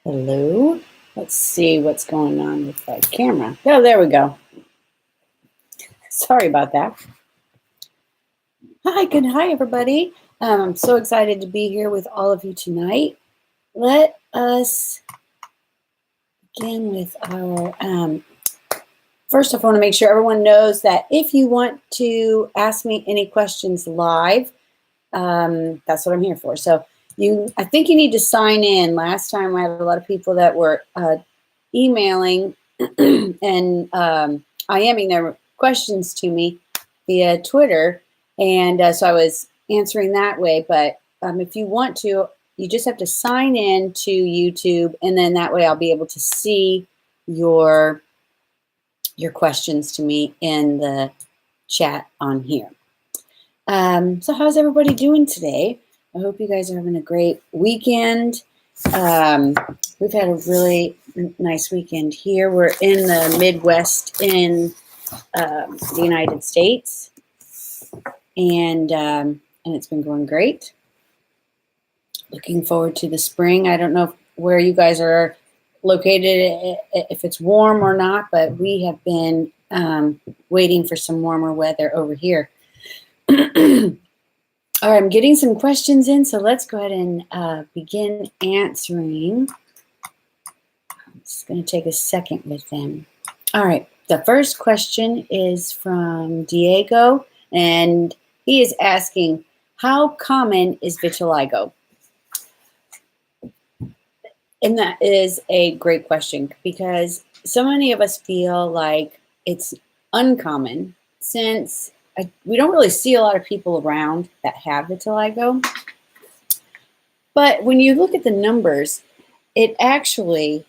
Hello. Let's see what's going on with that camera. Oh, there we go. Sorry about that. Hi, everybody. I'm so excited to be here with all of you tonight. Let us begin with our. First off, I want to make sure everyone knows that if you want to ask me any questions live, that's what I'm here for. So I think you need to sign in. Last time I had a lot of people that were emailing and IMing their questions to me via Twitter. And so I was answering that way. But if you want to, you just have to sign in to YouTube. And then that way I'll be able to see your questions to me in the chat on here. So how's everybody doing today? I hope you guys are having a great weekend. We've had a really nice weekend here. We're in the Midwest in the United States, and it's been going great. Looking forward to the spring. I don't know where you guys are located, if it's warm or not, but we have been waiting for some warmer weather over here. All right, I'm getting some questions in, so let's go ahead and begin answering. I'm just going to take a second with them. All right, the first question is from Diego, and he is asking, how common is vitiligo? And that is a great question because so many of us feel like it's uncommon since we don't really see a lot of people around that have vitiligo. But when you look at the numbers, it actually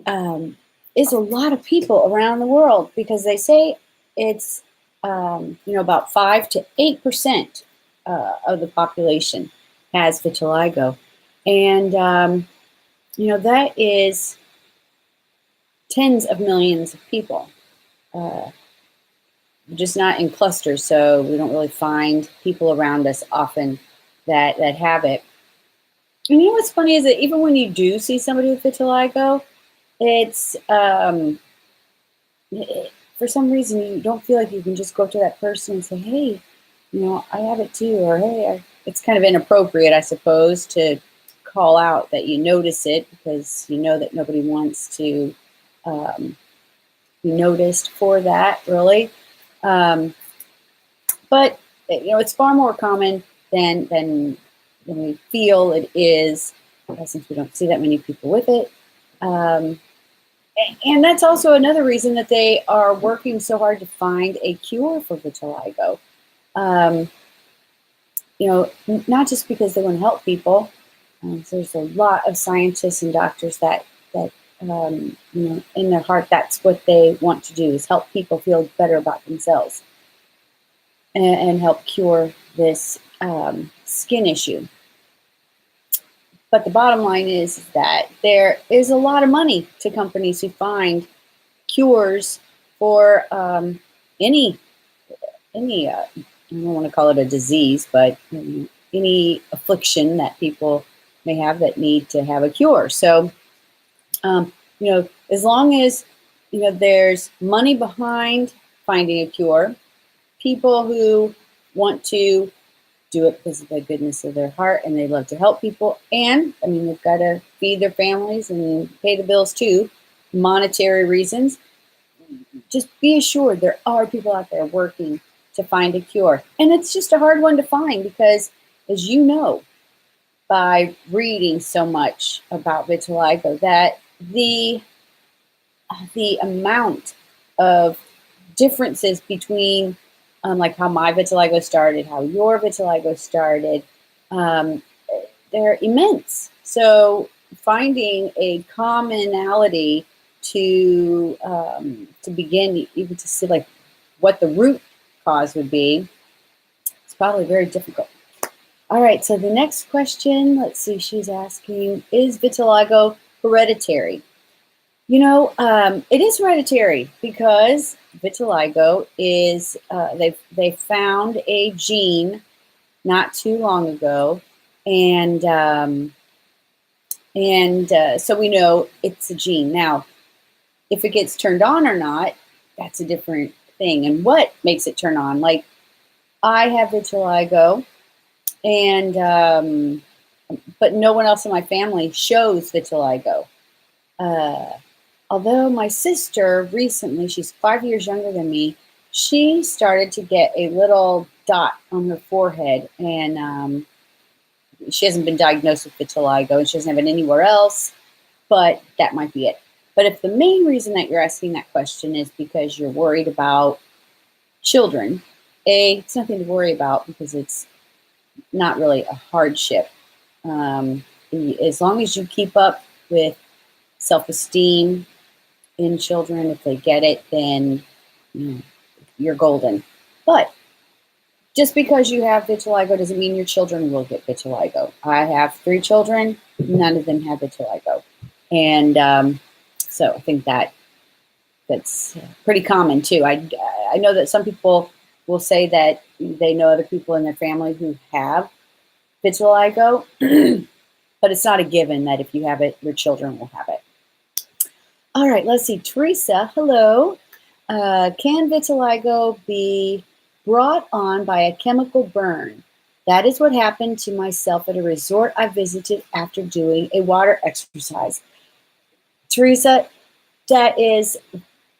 is a lot of people around the world because they say it's about 5 to 8% of the population has vitiligo. And that is tens of millions of people. Just not in clusters, so we don't really find people around us often that have it. And you know what's funny is that even when you do see somebody with vitiligo, it's for some reason you don't feel like you can just go up to that person and say, hey, I have it too, or hey, it's kind of inappropriate, I suppose, to call out that you notice it because you know that nobody wants to be noticed for that, really. But it's far more common than we feel it is, since we don't see that many people with it. And that's also another reason that they are working so hard to find a cure for vitiligo. Not just because they want to help people. There's a lot of scientists and doctors that in their heart, that's what they want to do, is help people feel better about themselves and help cure this skin issue. But the bottom line is that there is a lot of money to companies who find cures for any I don't want to call it a disease, but any affliction that people may have that need to have a cure. So, as long as, there's money behind finding a cure, people who want to do it because of the goodness of their heart and they love to help people. And, they've got to feed their families and pay the bills too, monetary reasons. Just be assured there are people out there working to find a cure. And it's just a hard one to find because, as you know, by reading so much about vitiligo, that the amount of differences between like how my vitiligo started, how your vitiligo started, they're immense. So finding a commonality to begin, even to see like what the root cause would be, it's probably very difficult. All right, so the next question, let's see, she's asking, is vitiligo hereditary? It is hereditary because vitiligo is, they found a gene not too long ago, and And so we know it's a gene. Now, if it gets turned on or not, that's a different thing. And what makes it turn on? Like, I have vitiligo, and but no one else in my family shows vitiligo. Uh, Although my sister recently, she's 5 years younger than me, she started to get a little dot on her forehead, and she hasn't been diagnosed with vitiligo, and she doesn't have it anywhere else, but that might be it. But if the main reason that you're asking that question is because you're worried about children, it's nothing to worry about because it's not really a hardship. As long as you keep up with self-esteem in children, if they get it, then you're golden. But just because you have vitiligo doesn't mean your children will get vitiligo. I have 3 children, none of them have vitiligo. And so I think that's pretty common too. I know that some people will say that they know other people in their family who have vitiligo, but it's not a given that if you have it, your children will have it. All right, let's see. Teresa, hello. Can vitiligo be brought on by a chemical burn? That is what happened to myself at a resort I visited after doing a water exercise. Teresa, that is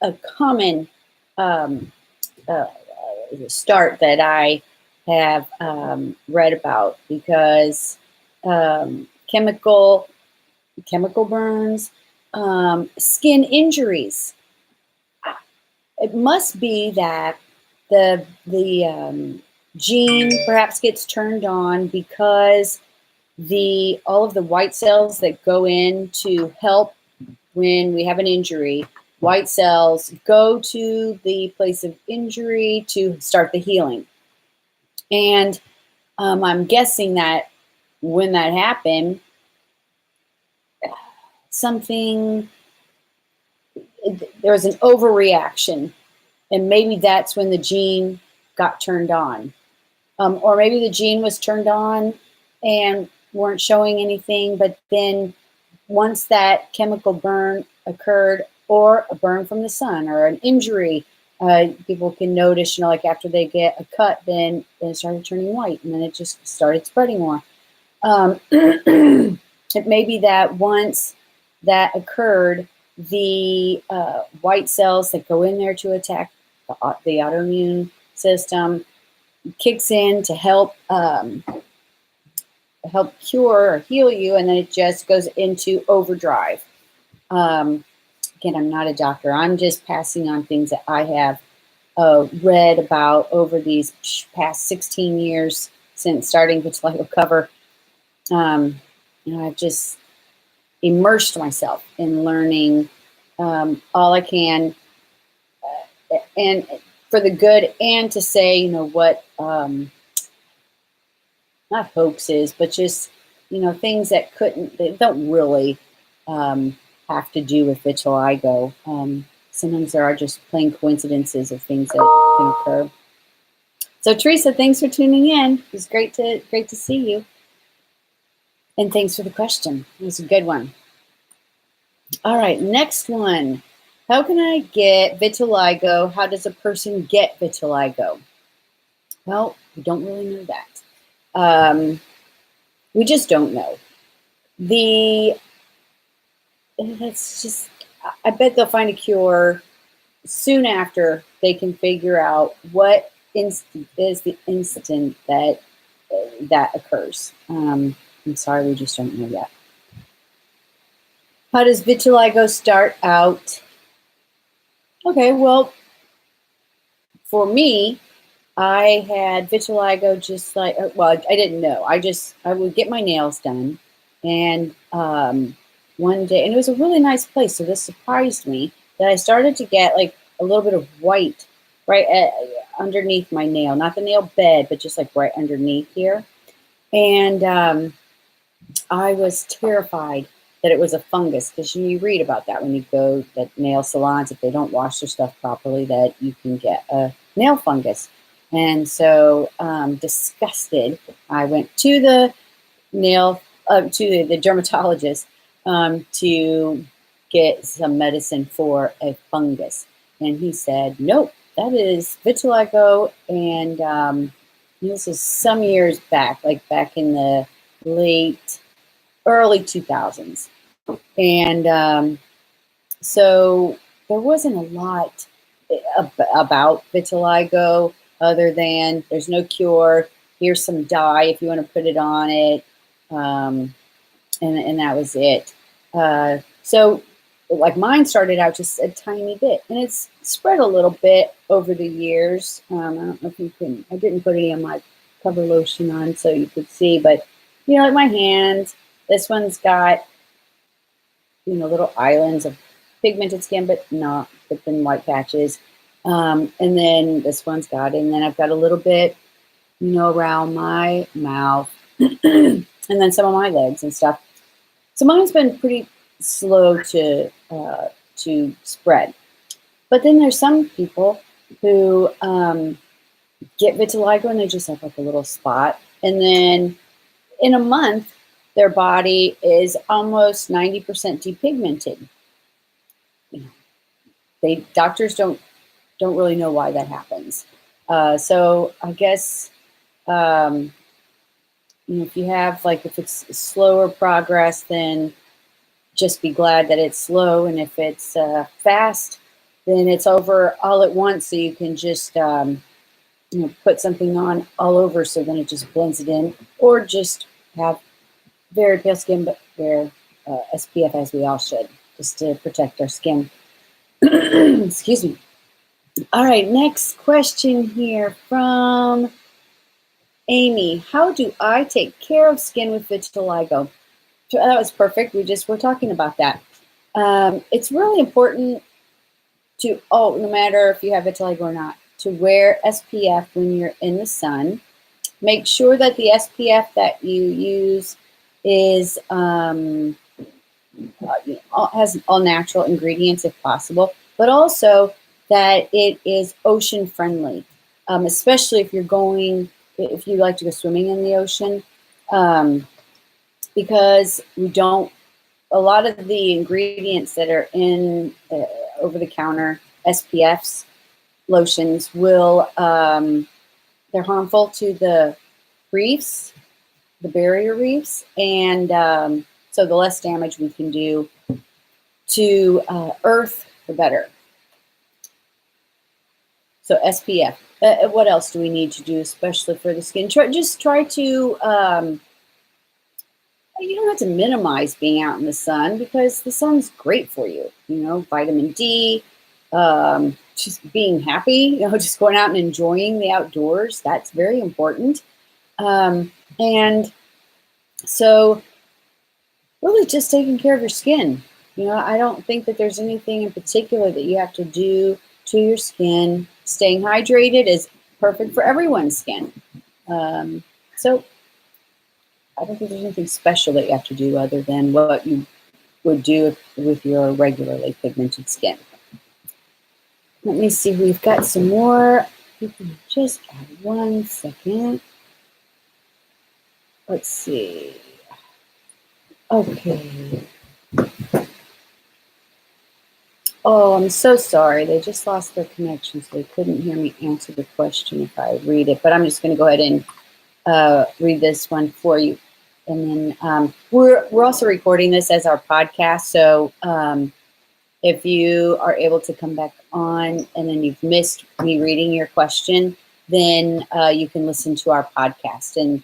a common start that I have read about, because chemical burns, skin injuries. It must be that the gene perhaps gets turned on because all of the white cells that go in to help when we have an injury, white cells go to the place of injury to start the healing. And I'm guessing that when that happened, there was an overreaction, and maybe that's when the gene got turned on. Or maybe the gene was turned on and weren't showing anything, but then once that chemical burn occurred, or a burn from the sun, or an injury, people can notice, like after they get a cut, then it started turning white, and then it just started spreading more. It may be that once that occurred, the white cells that go in there to attack the autoimmune system kicks in to help cure or heal you, and then it just goes into overdrive. Again, I'm not a doctor. I'm just passing on things that I have read about over these past 16 years since starting Vitiligo Cover. I've just immersed myself in learning all I can, and for the good, and to say, what not hoaxes, but just, things that they don't really have to do with vitiligo. Sometimes there are just plain coincidences of things that can occur. So Teresa, thanks for tuning in. It was great to see you. And thanks for the question. It was a good one. All right, next one. How can I get vitiligo? How does a person get vitiligo? Well, we don't really know that. We just don't know. I bet they'll find a cure soon after they can figure out what is the incident that occurs. I'm sorry, we just don't know yet. How does vitiligo start out? Okay, well, for me, I had vitiligo just like, I didn't know. I would get my nails done, and one day, and it was a really nice place, so this surprised me, that I started to get like a little bit of white right underneath my nail, not the nail bed, but just like right underneath here. And I was terrified that it was a fungus, because you read about that when you go to nail salons, if they don't wash their stuff properly, that you can get a nail fungus. And so, disgusted, I went to the dermatologist, to get some medicine for a fungus. And he said, nope, that is vitiligo. And this is some years back, like back in the early 2000s. And so there wasn't a lot about vitiligo other than there's no cure. Here's some dye if you want to put it on it. And that was it. So like mine started out just a tiny bit, and it's spread a little bit over the years. I don't know if you can, I didn't put any of my cover lotion on so you could see, but like my hands, this one's got, little islands of pigmented skin, but then white patches. And then this one's got, and then I've got a little bit, around my mouth, and then some of my legs and stuff. So mine's been pretty slow to spread. But then there's some people who get vitiligo and they just have like a little spot. And then in a month, their body is almost 90% depigmented. Doctors don't really know why that happens. So I guess, if you have, if it's slower progress, then just be glad that it's slow. And if it's fast, then it's over all at once. So you can just, put something on all over. So then it just blends it in, or just have very pale skin, but wear SPF, as we all should, just to protect our skin. Excuse me. All right, next question here from Amy. How do I take care of skin with vitiligo? That was perfect. We're talking about that. It's really important to, no matter if you have vitiligo or not, to wear SPF when you're in the sun. Make sure that the SPF that you use is has all natural ingredients if possible, but also that it is ocean friendly, especially if you like to go swimming in the ocean, because a lot of the ingredients that are in over-the-counter SPFs, lotions, they're harmful to the reefs, the barrier reefs, and so the less damage we can do to Earth, the better. So SPF. What else do we need to do, especially for the skin? Try to, you don't have to minimize being out in the sun, because the sun's great for you. Vitamin D, just being happy, just going out and enjoying the outdoors. That's very important. And so really just taking care of your skin. I don't think that there's anything in particular that you have to do to your skin. Staying hydrated is perfect for everyone's skin. So I don't think there's anything special that you have to do other than what you would do with your regularly pigmented skin. Let me see, we've got some more. Just 1 second. Let's see. Okay. Oh, I'm so sorry. They just lost their connection, so they couldn't hear me answer the question if I read it. But I'm just going to go ahead and read this one for you. And then we're also recording this as our podcast. So if you are able to come back on and then you've missed me reading your question, then you can listen to our podcast. And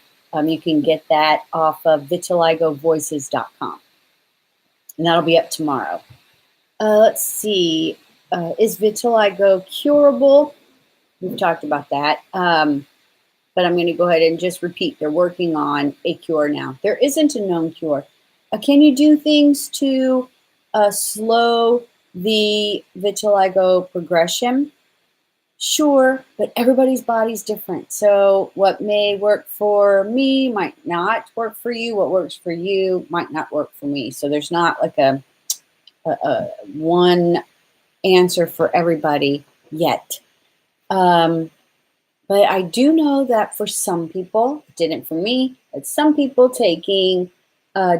you can get that off of vitiligovoices.com. And that'll be up tomorrow. Let's see. Is vitiligo curable? We've talked about that. But I'm going to go ahead and just repeat. They're working on a cure now. There isn't a known cure. Can you do things to slow the vitiligo progression? Sure, but everybody's body's different. So what may work for me might not work for you. What works for you might not work for me. So there's not like a one answer for everybody yet. But I do know that for some people, it didn't for me, but some people taking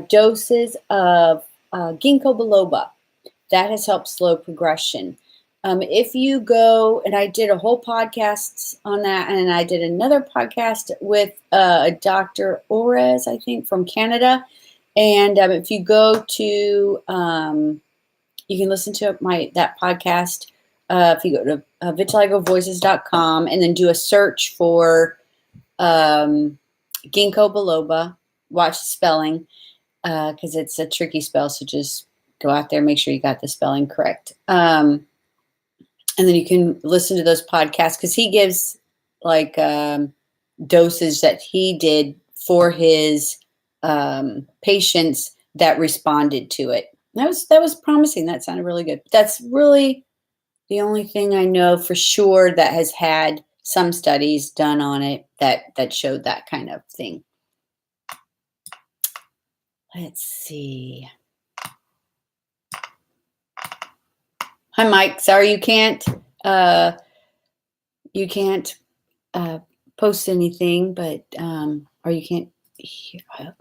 doses of ginkgo biloba. That has helped slow progression. If you go, and I did a whole podcast on that, and I did another podcast with Dr. Orez, I think, from Canada. And if you go to, you can listen to that podcast. If you go to vitiligovoices.com and then do a search for ginkgo biloba, watch the spelling, because it's a tricky spell. So just go out there, make sure you got the spelling correct. And then you can listen to those podcasts because he gives like dosage that he did for his patients that responded to it. That was promising. That sounded really good. That's really the only thing I know for sure that has had some studies done on it that showed that kind of thing. Let's see. Hi, Mike. Sorry you can't post anything, but or you can't.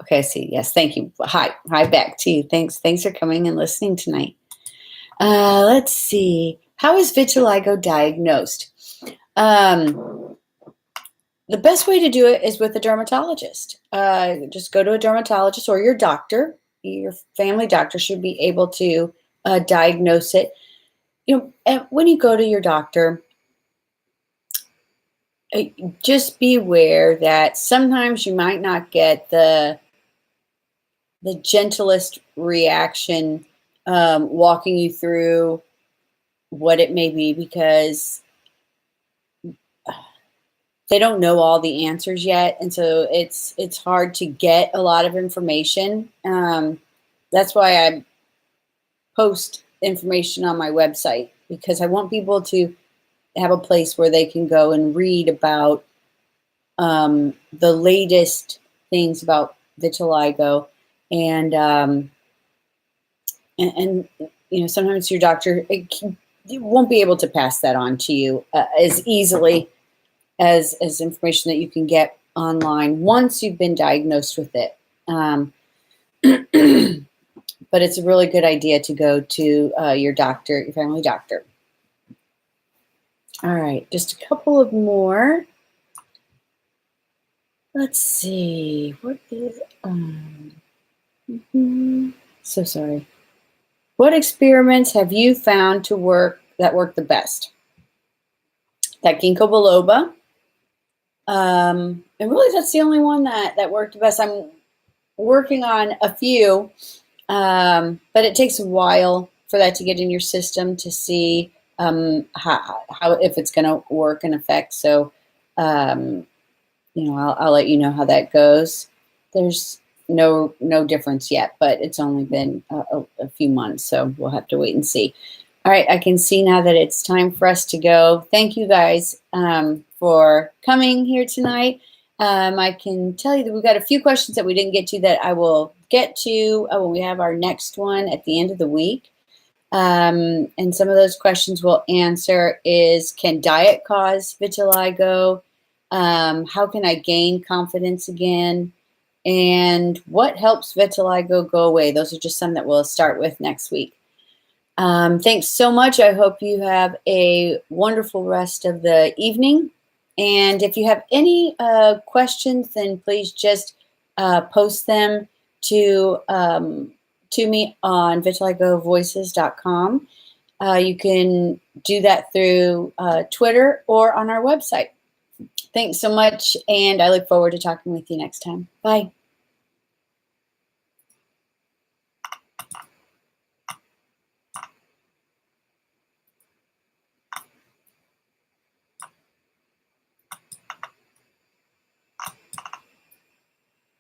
Okay, I see. Yes, thank you. Hi, back to you. Thanks for coming and listening tonight. Let's see. How is vitiligo diagnosed? The best way to do it is with a dermatologist. Just go to a dermatologist or your doctor. Your family doctor should be able to diagnose it. When you go to your doctor, just be aware that sometimes you might not get the gentlest reaction walking you through what it may be, because they don't know all the answers yet, and so it's hard to get a lot of information. That's why I post information on my website, because I want people to have a place where they can go and read about the latest things about vitiligo, and sometimes your doctor won't be able to pass that on to you as easily as information that you can get online once you've been diagnosed with it. But it's a really good idea to go to your doctor, your family doctor. All right, just a couple of more. Let's see. What is so sorry. What experiments have you found to work the best? That ginkgo biloba. And really, that's the only one that worked the best. I'm working on a few, but it takes a while for that to get in your system to see how if it's going to work and affect. So, I'll let you know how that goes. There's no difference yet, but it's only been a few months, so we'll have to wait and see. All right, I can see now that it's time for us to go. Thank you guys for coming here tonight. I can tell you that we've got a few questions that we didn't get to that I will get to when we have our next one at the end of the week. And some of those questions we'll answer is, can diet cause vitiligo? How can I gain confidence again? And what helps vitiligo go away? Those are just some that we'll start with next week. Thanks so much. I hope you have a wonderful rest of the evening. And if you have any questions, then please just post them to me on vitiligovoices.com. You can do that through Twitter or on our website. Thanks so much, and I look forward to talking with you next time. Bye.